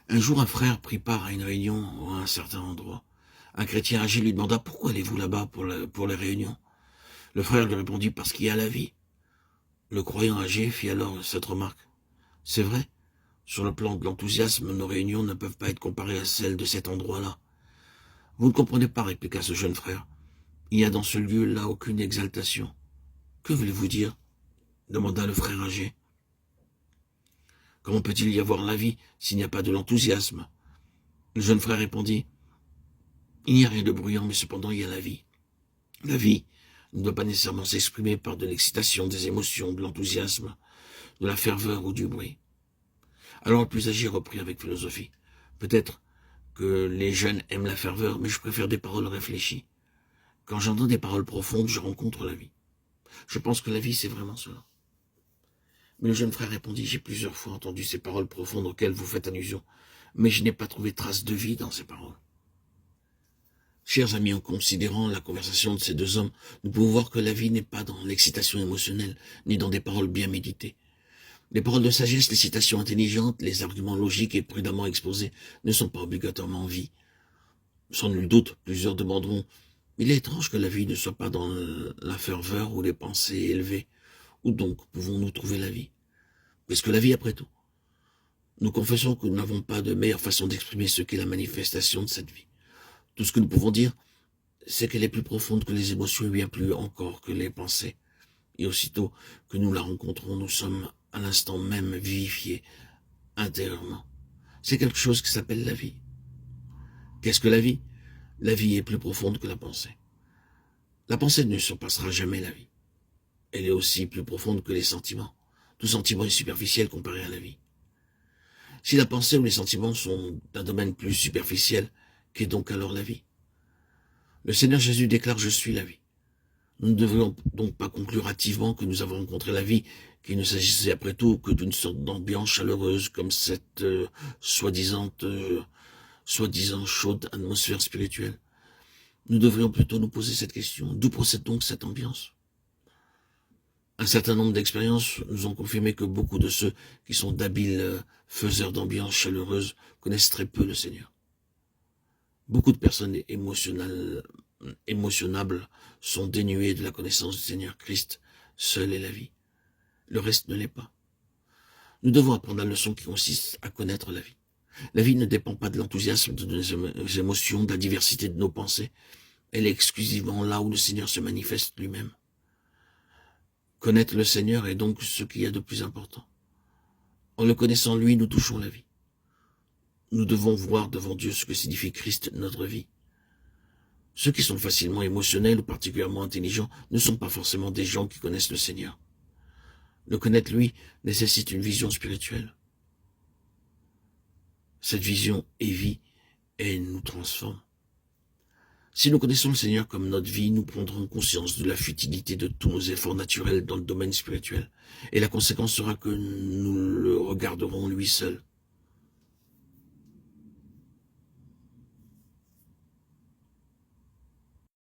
Un jour, un frère prit part à une réunion à un certain endroit. Un chrétien âgé lui demanda « Pourquoi allez-vous là-bas pour les réunions ?» Le frère lui répondit « Parce qu'il y a la vie. » Le croyant âgé fit alors cette remarque. « C'est vrai, sur le plan de l'enthousiasme, nos réunions ne peuvent pas être comparées à celles de cet endroit-là. »« Vous ne comprenez pas, répliqua ce jeune frère. Il n'y a dans ce lieu-là aucune exaltation. »« Que voulez-vous dire ?» demanda le frère âgé. « Comment peut-il y avoir la vie s'il n'y a pas de l'enthousiasme ?» Le jeune frère répondit « Il n'y a rien de bruyant, mais cependant il y a la vie. La vie ne doit pas nécessairement s'exprimer par de l'excitation, des émotions, de l'enthousiasme, de la ferveur ou du bruit. » Alors le plus âgé reprit avec philosophie. « Peut-être que les jeunes aiment la ferveur, mais je préfère des paroles réfléchies. Quand j'entends des paroles profondes, je rencontre la vie. Je pense que la vie, c'est vraiment cela. » Mais le jeune frère répondit « J'ai plusieurs fois entendu ces paroles profondes auxquelles vous faites allusion, mais je n'ai pas trouvé trace de vie dans ces paroles. » Chers amis, en considérant la conversation de ces deux hommes, nous pouvons voir que la vie n'est pas dans l'excitation émotionnelle, ni dans des paroles bien méditées. Les paroles de sagesse, les citations intelligentes, les arguments logiques et prudemment exposés ne sont pas obligatoirement vie. Sans nul doute, plusieurs demanderont « Il est étrange que la vie ne soit pas dans la ferveur ou les pensées élevées. Où donc pouvons-nous trouver la vie? Qu'est-ce que la vie après tout? » Nous confessons que nous n'avons pas de meilleure façon d'exprimer ce qu'est la manifestation de cette vie. Tout ce que nous pouvons dire, c'est qu'elle est plus profonde que les émotions et bien plus encore que les pensées. Et aussitôt que nous la rencontrons, nous sommes à l'instant même vivifiés intérieurement. C'est quelque chose qui s'appelle la vie. Qu'est-ce que la vie? La vie est plus profonde que la pensée. La pensée ne surpassera jamais la vie. Elle est aussi plus profonde que les sentiments. Tout sentiment est superficiel comparé à la vie. Si la pensée ou les sentiments sont d'un domaine plus superficiel, qu'est donc alors la vie? Le Seigneur Jésus déclare « Je suis la vie ». Nous ne devrions donc pas conclure hâtivement que nous avons rencontré la vie, qu'il ne s'agissait après tout que d'une sorte d'ambiance chaleureuse comme cette soi-disant chaude atmosphère spirituelle. Nous devrions plutôt nous poser cette question. D'où procède donc cette ambiance? Un certain nombre d'expériences nous ont confirmé que beaucoup de ceux qui sont d'habiles faiseurs d'ambiance chaleureuse connaissent très peu le Seigneur. Beaucoup de personnes émotionnables sont dénuées de la connaissance du Seigneur Christ. Seule est la vie. Le reste ne l'est pas. Nous devons apprendre la leçon qui consiste à connaître la vie. La vie ne dépend pas de l'enthousiasme de nos émotions, de la diversité de nos pensées. Elle est exclusivement là où le Seigneur se manifeste lui-même. Connaître le Seigneur est donc ce qu'il y a de plus important. En le connaissant lui, nous touchons la vie. Nous devons voir devant Dieu ce que signifie Christ, notre vie. Ceux qui sont facilement émotionnels ou particulièrement intelligents ne sont pas forcément des gens qui connaissent le Seigneur. Le connaître, lui, nécessite une vision spirituelle. Cette vision est vie et nous transforme. Si nous connaissons le Seigneur comme notre vie, nous prendrons conscience de la futilité de tous nos efforts naturels dans le domaine spirituel. Et la conséquence sera que nous le regarderons lui seul.